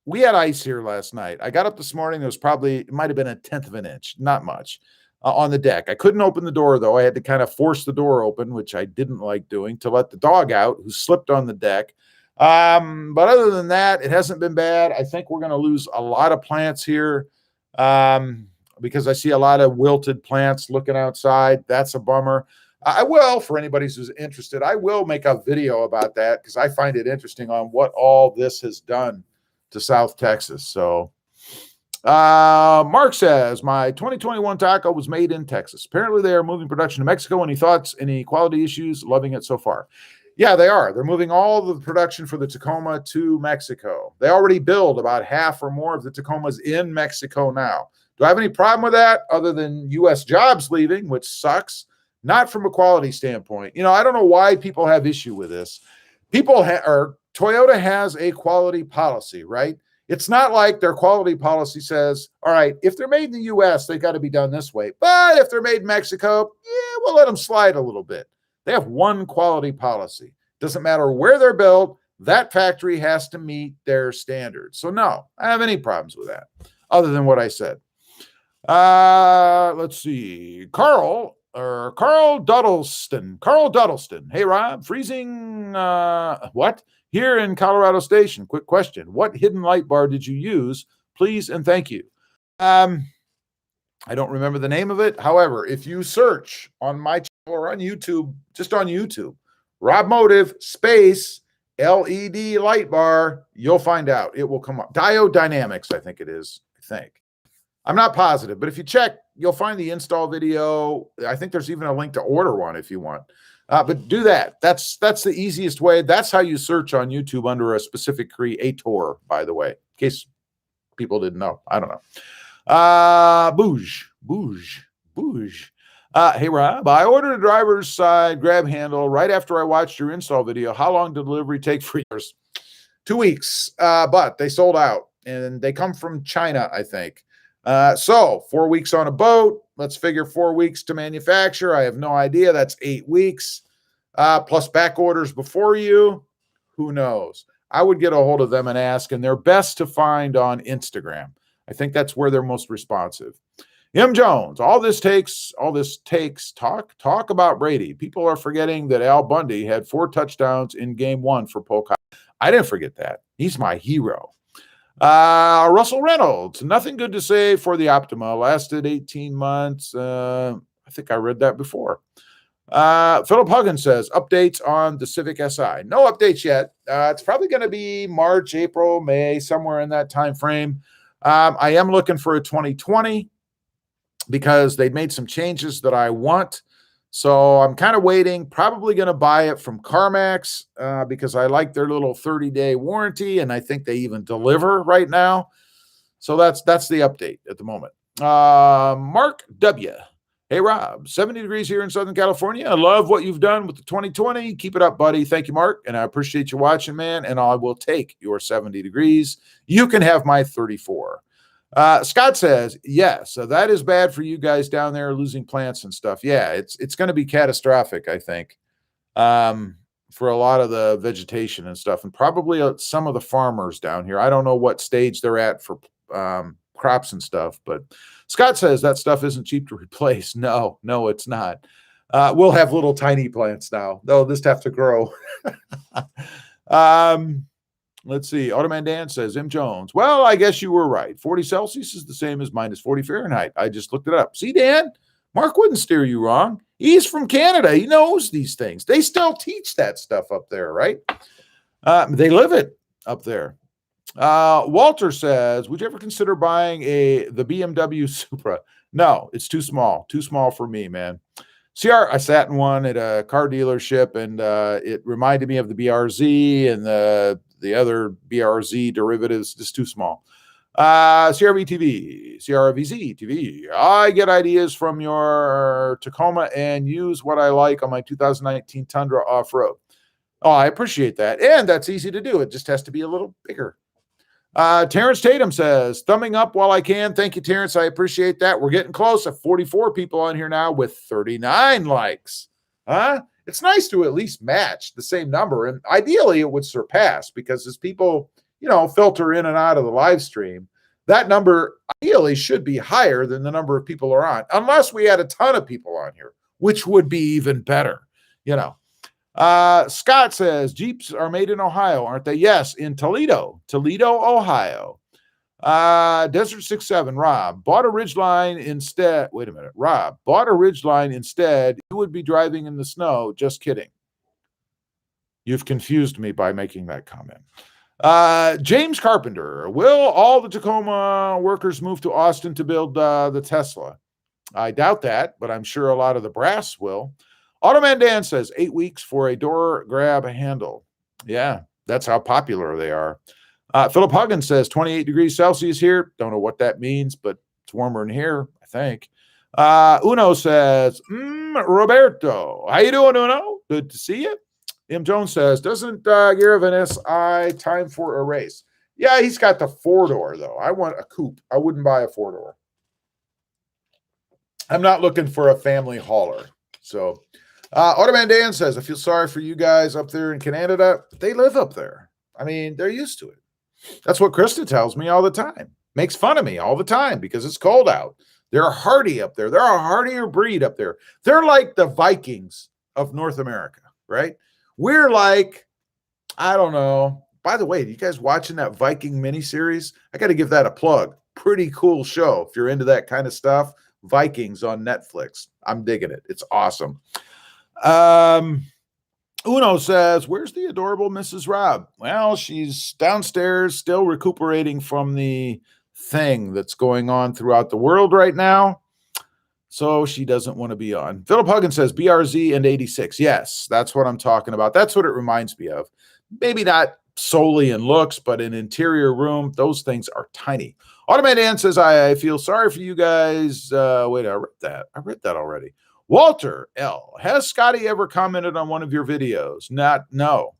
We had ice here last night. I got up this morning. It might have been 1/10 of an inch, not much, on the deck. I couldn't open the door, though. I had to kind of force the door open, which I didn't like doing, to let the dog out who slipped on the deck. But other than that, it hasn't been bad. I think we're going to lose a lot of plants here because I see a lot of wilted plants looking outside. That's a bummer. I will, for anybody who's interested, I will make a video about that because I find it interesting on what all this has done to South Texas. So Mark says, my 2021 Taco was made in Texas. Apparently they are moving production to Mexico. Any thoughts, any quality issues? Loving it so far. Yeah, they are. They're moving all the production for the Tacoma to Mexico. They already build about half or more of the Tacomas in Mexico now. Do I have any problem with that other than U.S. jobs leaving, which sucks? Not from a quality standpoint. I don't know why people have issue with this. Toyota has a quality policy, right? It's not like their quality policy says, all right, if they're made in the U.S., they've got to be done this way. But if they're made in Mexico, yeah, we'll let them slide a little bit. They have one quality policy. Doesn't matter where they're built, that factory has to meet their standards. So no, I don't have any problems with that other than what I said. Let's see. Carl Duddleston. Hey, Rob, freezing, what? Here in Colorado Station. Quick question. What hidden light bar did you use? Please and thank you. I don't remember the name of it. However, if you search on my channel or on YouTube, just on YouTube, RobMotive space LED light bar, you'll find out. It will come up. Diode Dynamics, I think it is. I'm not positive, but if you check, you'll find the install video. I think there's even a link to order one if you want. But do that. That's the easiest way. That's how you search on YouTube under a specific creator, by the way, in case people didn't know. I don't know. Bouge. Hey, Rob, I ordered a driver's side grab handle right after I watched your install video. How long did delivery take for yours? 2 weeks, but they sold out, and they come from China, I think. So 4 weeks on a boat. Let's figure 4 weeks to manufacture. I have no idea. That's 8 weeks. Plus back orders before you. Who knows? I would get a hold of them and ask, and they're best to find on Instagram. I think that's where they're most responsive. M. Jones, all this takes talk about Brady. People are forgetting that Al Bundy had 4 touchdowns in game 1 for Polk. I didn't forget that. He's my hero. Russell Reynolds, nothing good to say for the Optima. Lasted 18 months. I think I read that before. Philip Huggins says, updates on the Civic Si. No updates yet. It's probably going to be March, April, May, somewhere in that time frame. I am looking for a 2020 because they made some changes that I want. So I'm kind of waiting, probably going to buy it from CarMax because I like their little 30-day warranty, and I think they even deliver right now. So that's the update at the moment. Mark W. Hey, Rob, 70 degrees here in Southern California. I love what you've done with the 2020. Keep it up, buddy. Thank you, Mark, and I appreciate you watching, man, and I will take your 70 degrees. You can have my 34. Scott says, yes, so that is bad for you guys down there losing plants and stuff. Yeah, it's going to be catastrophic, I think, for a lot of the vegetation and stuff, and probably some of the farmers down here. I don't know what stage they're at for crops and stuff, but Scott says that stuff isn't cheap to replace. No, it's not. We'll have little tiny plants now. They'll just have to grow. Let's see. Automan Dan says, M. Jones, well, I guess you were right. 40 Celsius is the same as minus 40 Fahrenheit. I just looked it up. See, Dan, Mark wouldn't steer you wrong. He's from Canada. He knows these things. They still teach that stuff up there, right? They live it up there. Walter says, would you ever consider buying the BMW Supra? No, it's too small. Too small for me, man. I sat in one at a car dealership, and it reminded me of the BRZ and the other BRZ derivatives, just too small. CRVZ TV. I get ideas from your Tacoma and use what I like on my 2019 Tundra off-road. Oh, I appreciate that. And that's easy to do. It just has to be a little bigger. Terrence Tatum says, thumbing up while I can. Thank you, Terrence. I appreciate that. We're getting close. 44 people on here now with 39 likes. It's nice to at least match the same number. And ideally, it would surpass, because as people, filter in and out of the live stream, that number ideally should be higher than the number of people are on, unless we had a ton of people on here, which would be even better, Scott says, Jeeps are made in Ohio, aren't they? Yes, in Toledo, Ohio. Desert 67, Rob, bought a Ridgeline instead. Wait a minute. Rob, bought a Ridgeline instead. You would be driving in the snow. Just kidding. You've confused me by making that comment. James Carpenter, will all the Tacoma workers move to Austin to build the Tesla? I doubt that, but I'm sure a lot of the brass will. Automan Dan says 8 weeks for a door grab handle. Yeah, that's how popular they are. Philip Huggins says 28 degrees Celsius here. Don't know what that means, but It's warmer in here, I think. Uno says, Roberto. How you doing, Uno? Good to see you. M. Jones says, doesn't Gear of an SI time for a race? Yeah, he's got the 4-door, though. I want a coupe. I wouldn't buy a 4-door. I'm not looking for a family hauler. So, Automan Dan says, I feel sorry for you guys up there in Canada. They live up there. I mean, they're used to it. That's what Krista tells me all the time. Makes fun of me all the time because it's cold out. They're hardy up there. They're a hardier breed up there. They're like the Vikings of North America, right? We're like, I don't know. By the way, you guys watching that Viking miniseries? I got to give that a plug. Pretty cool show. If you're into that kind of stuff, Vikings on Netflix. I'm digging it. It's awesome. Uno says, where's the adorable Mrs. Rob? Well, she's downstairs still recuperating from the thing that's going on throughout the world right now. So she doesn't want to be on. Philip Huggins says BRZ and 86. Yes, that's what I'm talking about. That's what it reminds me of. Maybe not solely in looks, but in interior room, those things are tiny. Automated Dan says, I feel sorry for you guys. Wait, I read that. I read that already. Walter L. Has Scotty ever commented on one of your videos? No,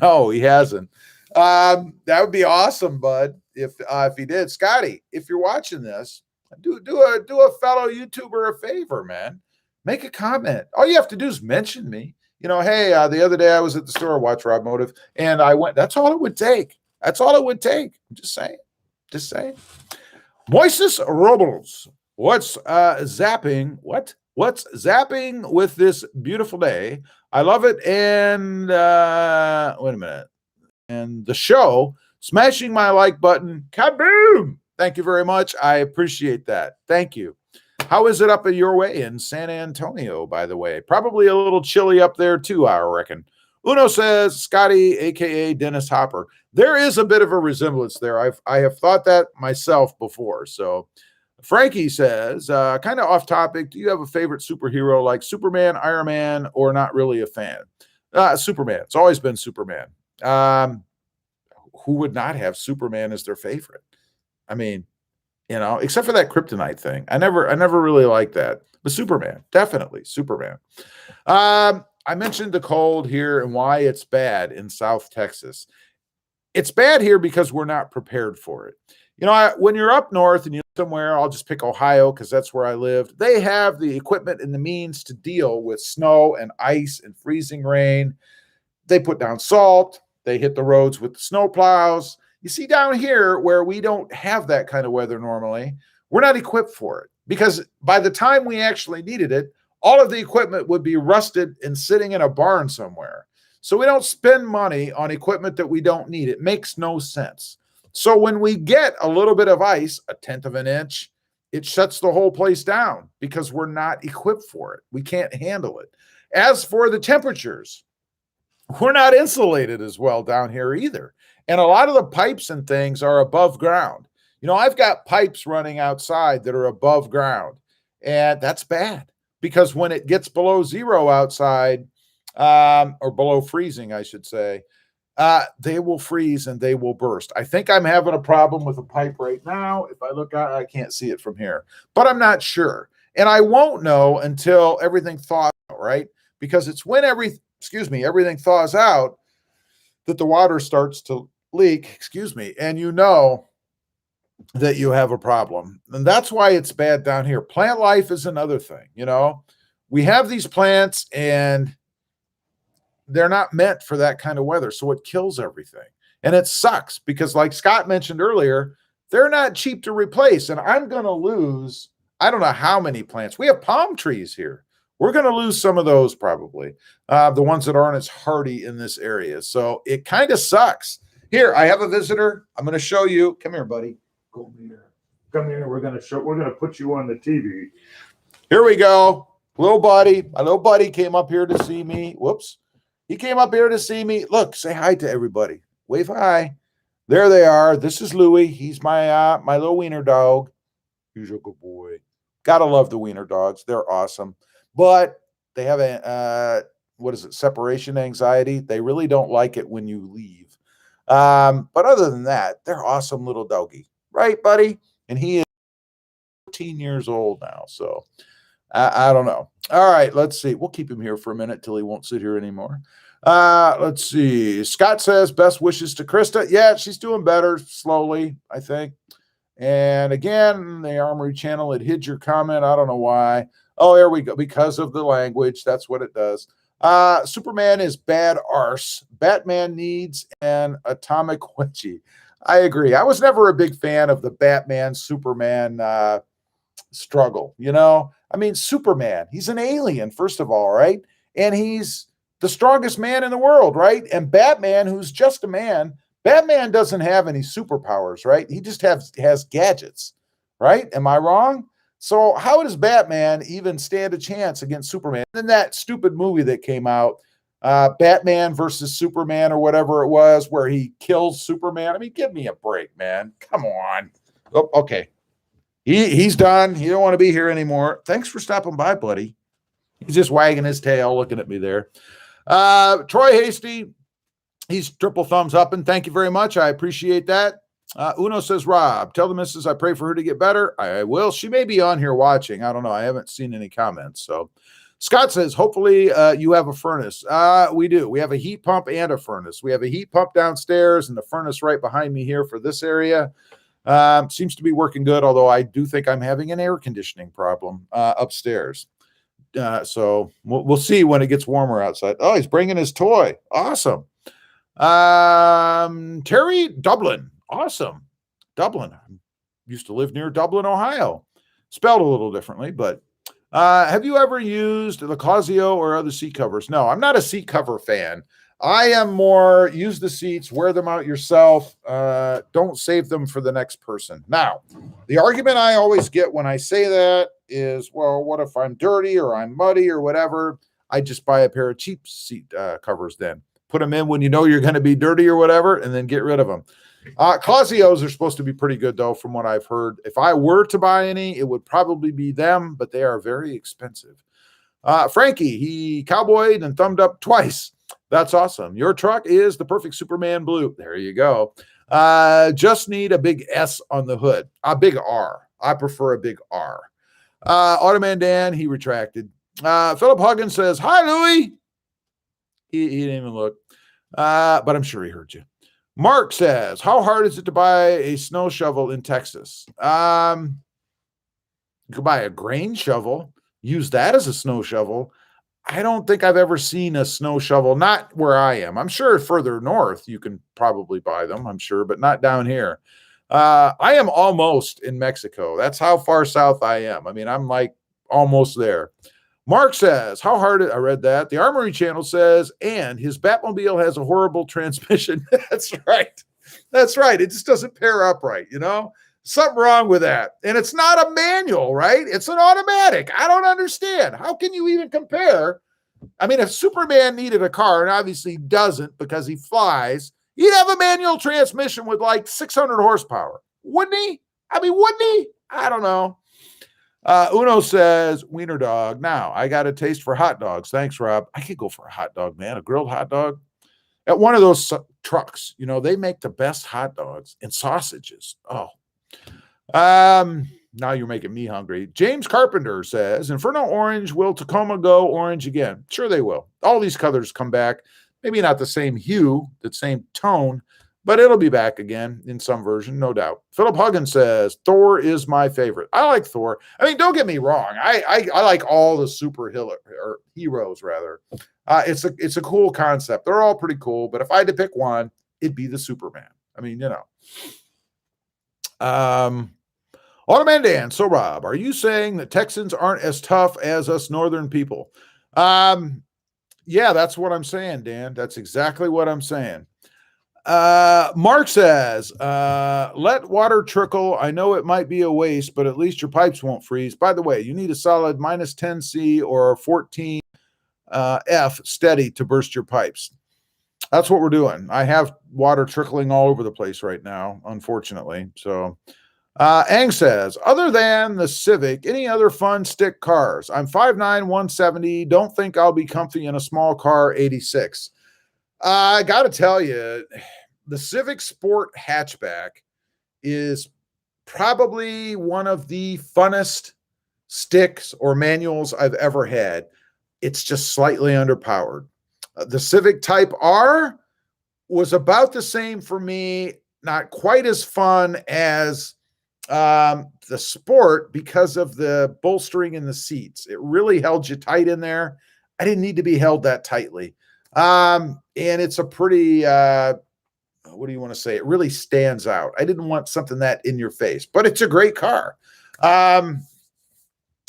no, he hasn't. That would be awesome, bud. If he did, Scotty, if you're watching this, do a fellow YouTuber a favor, man. Make a comment. All you have to do is mention me. You know, hey, the other day I was at the store, watch RobMotive, and I went. That's all it would take. That's all it would take. I'm just saying. Just saying. Moises Robles. What's zapping? What's zapping with this beautiful day? I love it. And wait a minute. And the show, smashing my like button. Kaboom! Thank you very much. I appreciate that. Thank you. How is it up in your way in San Antonio, by the way? Probably a little chilly up there, too, I reckon. Uno says, Scotty, a.k.a. Dennis Hopper. There is a bit of a resemblance there. I have thought that myself before. So Frankie says, kind of off topic, do you have a favorite superhero like Superman, Iron Man, or not really a fan? Superman. It's always been Superman. Who would not have Superman as their favorite? I mean, you know, except for that kryptonite thing. I never really liked that. But Superman, definitely Superman. I mentioned the cold here and why it's bad in South Texas. It's bad here because we're not prepared for it. You know, when you're up north and you're somewhere, I'll just pick Ohio because that's where I lived. They have the equipment and the means to deal with snow and ice and freezing rain. They put down salt. They hit the roads with the snow plows. You see down here where we don't have that kind of weather normally, we're not equipped for it because by the time we actually needed it, all of the equipment would be rusted and sitting in a barn somewhere. So we don't spend money on equipment that we don't need. It makes no sense. So when we get a little bit of ice, 1/10 of an inch, it shuts the whole place down because we're not equipped for it. We can't handle it. As for the temperatures, we're not insulated as well down here either. And a lot of the pipes and things are above ground. You know, I've got pipes running outside that are above ground, and that's bad because when it gets below zero outside, or below freezing, I should say, they will freeze and they will burst. I think I'm having a problem with a pipe right now. If I look out, I can't see it from here, but I'm not sure. And I won't know until everything thaws out, right? Because it's when everything thaws out that the water starts to leak, and you know that you have a problem. And that's why it's bad down here. Plant life is another thing, you know. We have these plants and they're not meant for that kind of weather. So it kills everything. And it sucks because like Scott mentioned earlier, they're not cheap to replace. And I'm going to lose, I don't know how many plants. We have palm trees here. We're going to lose some of those probably, the ones that aren't as hardy in this area. So it kind of sucks. Here, I have a visitor. I'm going to show you. Come here, buddy. Come here. Come here. We're going to put you on the TV. Here we go. Little buddy. My little buddy came up here to see me. Whoops. He came up here to see me. Look, say hi to everybody. Wave hi. There they are. This is Louie. He's my little wiener dog. He's a good boy. Gotta love the wiener dogs. They're awesome. But they have separation anxiety. They really don't like it when you leave. But other than that, they're awesome little doggy. Right, buddy? And he is 14 years old now. So I don't know. All right, let's see. We'll keep him here for a minute till he won't sit here anymore. Let's see. Scott says best wishes to Krista. Yeah, she's doing better slowly, I think. And again, the Armory channel, it hid your comment. I don't know why. Oh, there we go. Because of the language. That's what it does. Superman is bad arse. Batman needs an atomic wedgie. I agree. I was never a big fan of the Batman Superman struggle. You know, I mean, Superman, he's an alien, first of all, right? And he's the strongest man in the world, right? And Batman, who's just a man, Batman doesn't have any superpowers, right? He just has gadgets, right? Am I wrong? So how does Batman even stand a chance against Superman? And then that stupid movie that came out, Batman versus Superman or whatever it was, where he kills Superman. I mean, give me a break, man. Come on. Oh, okay. He's done. He don't want to be here anymore. Thanks for stopping by, buddy. He's just wagging his tail, looking at me there. Troy Hasty, he's triple thumbs up, and thank you very much. I appreciate that. Uno says, Rob, tell the missus I pray for her to get better. I will. She may be on here watching. I don't know. I haven't seen any comments. So Scott says, hopefully you have a furnace. We do. We have a heat pump and a furnace. We have a heat pump downstairs and the furnace right behind me here for this area. Seems to be working good, although I do think I'm having an air conditioning problem upstairs. So we'll see when it gets warmer outside. Oh, he's bringing his toy. Awesome. Terry Dublin. Awesome. Dublin. Used to live near Dublin, Ohio. Spelled a little differently, but have you ever used the Casio or other seat covers? No, I'm not a seat cover fan. I am more use the seats, wear them out yourself. Don't save them for the next person. Now, the argument I always get when I say that is, well, what if I'm dirty or I'm muddy or whatever? I just buy a pair of cheap seat covers then. Put them in when you know you're going to be dirty or whatever, and then get rid of them. Casios are supposed to be pretty good, though, from what I've heard. If I were to buy any, it would probably be them, but they are very expensive. Frankie, he cowboyed and thumbed up twice. That's awesome. Your truck is the perfect Superman blue. There you go. Just need a big S on the hood. A big R. I prefer a big R. Automan Dan, he retracted. Philip Huggins says, hi, Louie. He didn't even look, but I'm sure he heard you. Mark says, how hard is it to buy a snow shovel in Texas? You could buy a grain shovel, use that as a snow shovel. I don't think I've ever seen a snow shovel, not where I am. I'm sure further north you can probably buy them, I'm sure, but not down here. I am almost in Mexico. That's how far south I am. I mean, I'm like almost there. Mark says, how hard, I read that. The Armory channel says, and his Batmobile has a horrible transmission. That's right. That's right. It just doesn't pair up right, you know? Something wrong with that. And it's not a manual, right? It's an automatic. I don't understand. How can you even compare? I mean, if Superman needed a car, and obviously he doesn't because he flies, he'd have a manual transmission with like 600 horsepower. Wouldn't he? I mean, wouldn't he? I don't know. Uno says, wiener dog. Now, I got a taste for hot dogs. Thanks, Rob. I could go for a hot dog, man. A grilled hot dog. At one of those trucks, you know, they make the best hot dogs and sausages. Oh. Now you're making me hungry. James Carpenter says, Inferno Orange, will Tacoma go orange again? Sure they will. All these colors come back. Maybe not the same hue, the same tone, but it'll be back again in some version, no doubt. Philip Huggins says, Thor is my favorite. I like Thor. I mean, don't get me wrong. I like all the heroes, rather. It's a cool concept. They're all pretty cool, but if I had to pick one, it'd be the Superman. I mean, you know. Automan Dan, so Rob, are you saying that Texans aren't as tough as us northern people? Yeah, that's what I'm saying, Dan. That's exactly what I'm saying. Mark says, let water trickle. I know it might be a waste, but at least your pipes won't freeze. By the way, you need a solid minus 10 C or 14 F steady to burst your pipes. That's what we're doing. I have water trickling all over the place right now, unfortunately. So Ang says, other than the Civic, any other fun stick cars? I'm 5'9", 170. Don't think I'll be comfy in a small car, 86. I got to tell you, the Civic Sport hatchback is probably one of the funnest sticks or manuals I've ever had. It's just slightly underpowered. The Civic Type R was about the same for me, not quite as fun as the Sport because of the bolstering in the seats. It really held you tight in there. I didn't need to be held that tightly. And it's a pretty, what do you want to say? It really stands out. I didn't want something that in your face, but it's a great car.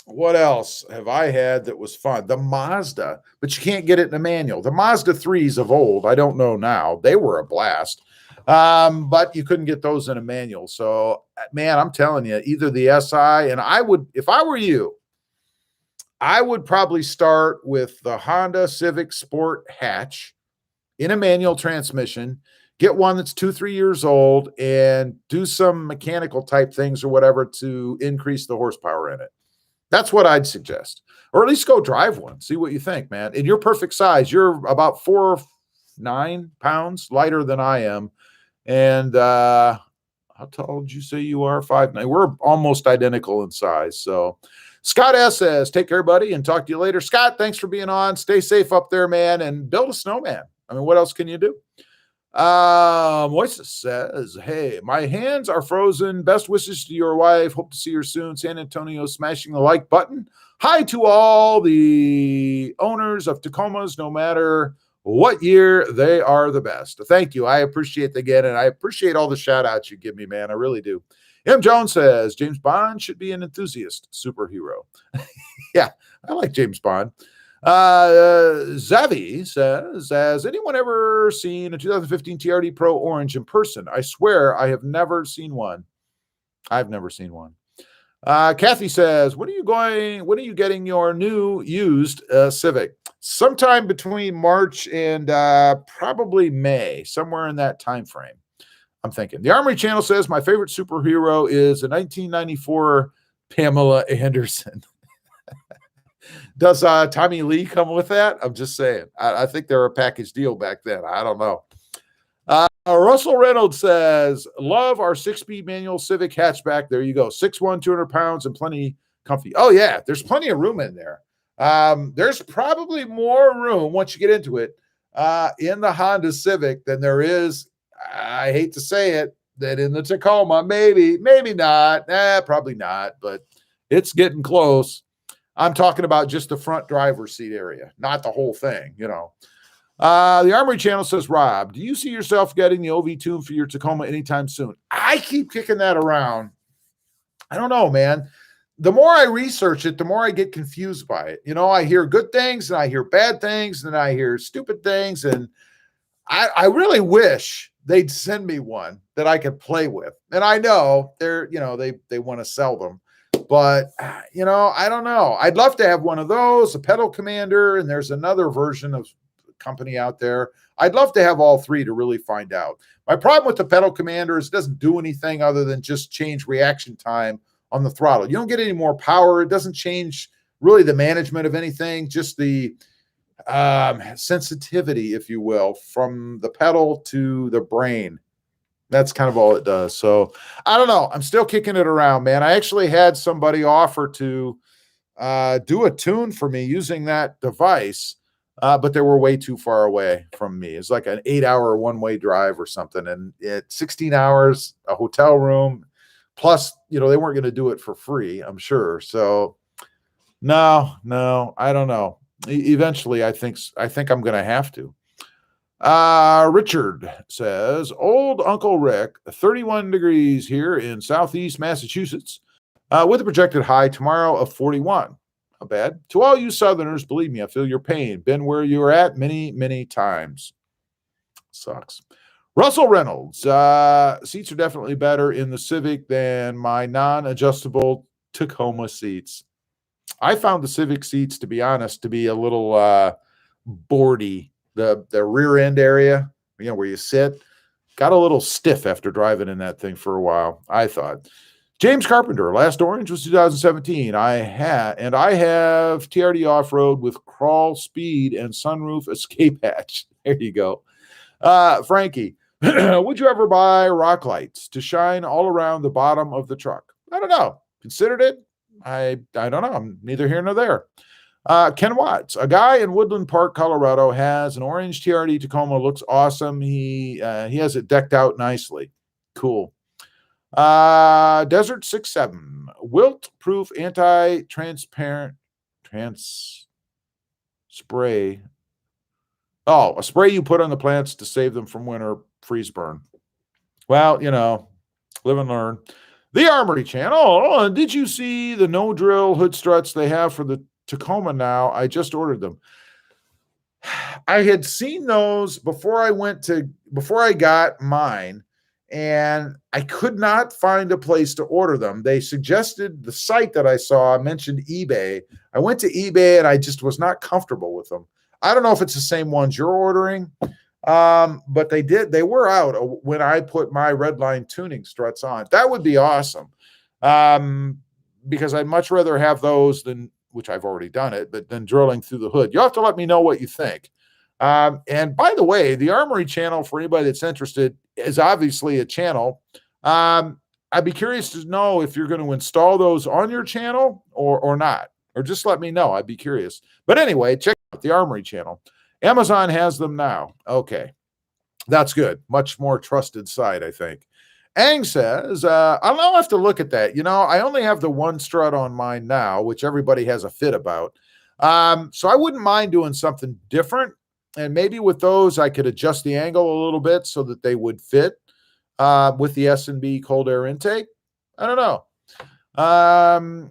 What else have I had that was fun? The Mazda, but you can't get it in a manual. The Mazda 3s of old, I don't know now. They were a blast. But you couldn't get those in a manual. So, man, I'm telling you, either the SI, and I would, if I were you, I would probably start with the Honda Civic Sport hatch in a manual transmission, get one that's 2-3 years old, and do some mechanical type things or whatever to increase the horsepower in it. That's what I'd suggest. Or at least go drive one. See what you think, man. And you're perfect size. You're about 4'9" pounds lighter than I am. And how tall did you say you are? 5'9". We're almost identical in size. So Scott S says, take care, buddy, and talk to you later. Scott, thanks for being on. Stay safe up there, man, and build a snowman. I mean, what else can you do? Moises says, hey, my hands are frozen. Best wishes to your wife. Hope to see her soon. San Antonio smashing the like button. Hi to all the owners of Tacomas, no matter what year, they are the best. Thank you. I appreciate again, and I appreciate all the shout outs you give me, man. I really do. M. Jones says, James Bond should be an enthusiast superhero. Yeah, I like James Bond. Zavi says, has anyone ever seen a 2015 TRD Pro Orange in person? I swear I have never seen one. I've never seen one. Kathy says, when are you getting your new used Civic? Sometime between March and probably May, somewhere in that time frame. I'm thinking. The Armory Channel says my favorite superhero is a 1994 Pamela Anderson. Does Tommy Lee come with that? I'm just saying. I think they're a package deal back then. I don't know. Russell Reynolds says, love our 6-speed manual Civic hatchback. There you go. 6'1", 200 pounds and plenty comfy. Oh, yeah. There's plenty of room in there. There's probably more room once you get into it in the Honda Civic than there is, I hate to say it, that in the Tacoma. Maybe not. Probably not, but it's getting close. I'm talking about just the front driver's seat area, not the whole thing, you know. The Armory Channel says, Rob, do you see yourself getting the OV tune for your Tacoma anytime soon? I keep kicking that around. I don't know, man. The more I research it, the more I get confused by it. You know, I hear good things and I hear bad things and I hear stupid things. And I really wish they'd send me one that I could play with. And I know they're, you know, they want to sell them. But, you know, I don't know. I'd love to have one of those, a pedal commander, and there's another version of company out there. I'd love to have all three to really find out. My problem with the pedal commander is it doesn't do anything other than just change reaction time on the throttle. You don't get any more power. It doesn't change really the management of anything, just the sensitivity, if you will, from the pedal to the brain. That's kind of all it does. So I don't know. I'm still kicking it around, man. I actually had somebody offer to do a tune for me using that device, but they were way too far away from me. It's like an 8-hour one-way drive or something. And at 16 hours, a hotel room, plus, you know, they weren't going to do it for free, I'm sure. So no, I don't know. Eventually, I think I'm going to have to. Richard says, old Uncle Rick, 31 degrees here in Southeast Massachusetts, with a projected high tomorrow of 41. Not bad. To all you Southerners, believe me, I feel your pain. Been where you were at many, many times. Sucks. Russell Reynolds, seats are definitely better in the Civic than my non-adjustable Tacoma seats. I found the Civic seats, to be honest, to be a little boardy. The rear end area, you know, where you sit, got a little stiff after driving in that thing for a while, I thought. James Carpenter, last orange was 2017. I have TRD off-road with crawl speed and sunroof escape hatch. There you go. Frankie, Would you ever buy rock lights to shine all around the bottom of the truck? I don't know. Considered it? I don't know. I'm neither here nor there. Ken Watts, a guy in Woodland Park, Colorado, has an orange TRD Tacoma. Looks awesome. He has it decked out nicely. Cool. Desert 67, wilt-proof anti-transparent spray. Oh, a spray you put on the plants to save them from winter freeze burn. Well, live and learn. The Armory Channel. Oh, did you see the no drill hood struts they have for the Tacoma now? I just ordered them. I had seen those before I got mine, and I could not find a place to order them. They suggested the site that I saw, mentioned eBay. I went to eBay and I just was not comfortable with them. I don't know if it's the same ones you're ordering, but they were out when I put my Redline tuning struts on. That would be awesome, because I'd much rather have those than, which I've already done it, but then drilling through the hood. You'll have to let me know what you think. And by the way, the Armory Channel, for anybody that's interested, is obviously a channel. I'd be curious to know if you're going to install those on your channel or not, or just let me know. I'd be curious. But anyway, check out the Armory Channel. Amazon has them now. Okay, that's good. Much more trusted site, I think. Ang says, I'll have to look at that. I only have the one strut on mine now, which everybody has a fit about. So I wouldn't mind doing something different. And maybe with those, I could adjust the angle a little bit so that they would fit with the S&B cold air intake. I don't know.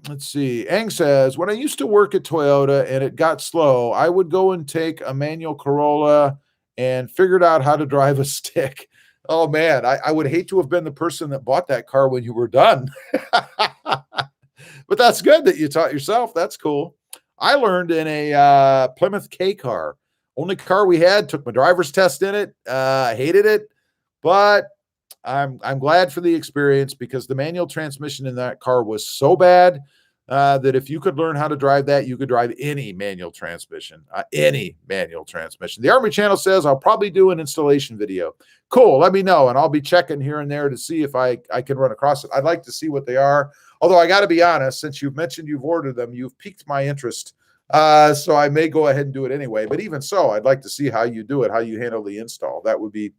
Let's see. Ang says, when I used to work at Toyota and it got slow, I would go and take a manual Corolla and figured out how to drive a stick. Oh, man, I would hate to have been the person that bought that car when you were done. But that's good that you taught yourself. That's cool. I learned in a Plymouth K car. Only car we had, took my driver's test in it. Hated it, but I'm glad for the experience, because the manual transmission in that car was so bad that if you could learn how to drive that, you could drive any manual transmission. The Armory Channel says I'll probably do an installation video. Cool. Let me know, and I'll be checking here and there to see if I can run across it. I'd like to see what they are. Although I got to be honest, since you've mentioned you've ordered them, you've piqued my interest. So I may go ahead and do it anyway. But even so, I'd like to see how you do it, how you handle the install. That would be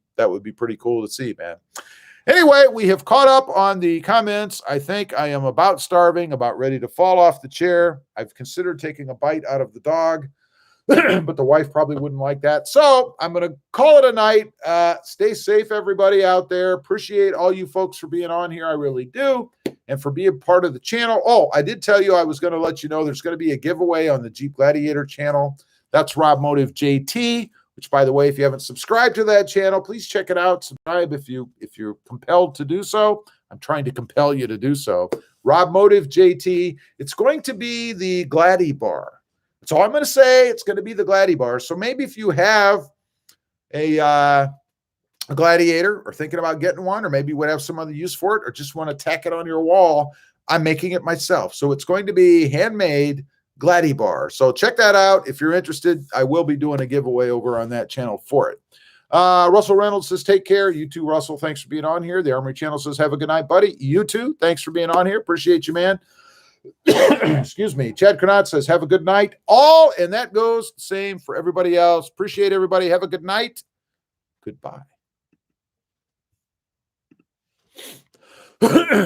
pretty cool to see, man. Anyway, we have caught up on the comments. I think I am about starving, about ready to fall off the chair. I've considered taking a bite out of the dog, but the wife probably wouldn't like that. So I'm going to call it a night. Stay safe, everybody out there. Appreciate all you folks for being on here. I really do. And for being part of the channel. Oh, I did tell you I was going to let you know there's going to be a giveaway on the Jeep Gladiator channel. That's RobMotive JT, which, by the way, if you haven't subscribed to that channel, please check it out. Subscribe if you're compelled to do so. I'm trying to compel you to do so. RobMotive JT. It's going to be the Gladi bar. That's all I'm going to say. It's going to be the Gladi bar. So maybe if you have a Gladiator, or thinking about getting one, or maybe would have some other use for it, or just want to tack it on your wall, I'm making it myself. So it's going to be handmade Gladi bar. So check that out. If you're interested, I will be doing a giveaway over on that channel for it. Russell Reynolds says, take care. You too, Russell. Thanks for being on here. The Armory Channel says, have a good night, buddy. You too. Thanks for being on here. Appreciate you, man. Excuse me. Chad Cronat says, have a good night. All, and that goes the same for everybody else. Appreciate everybody. Have a good night. Goodbye.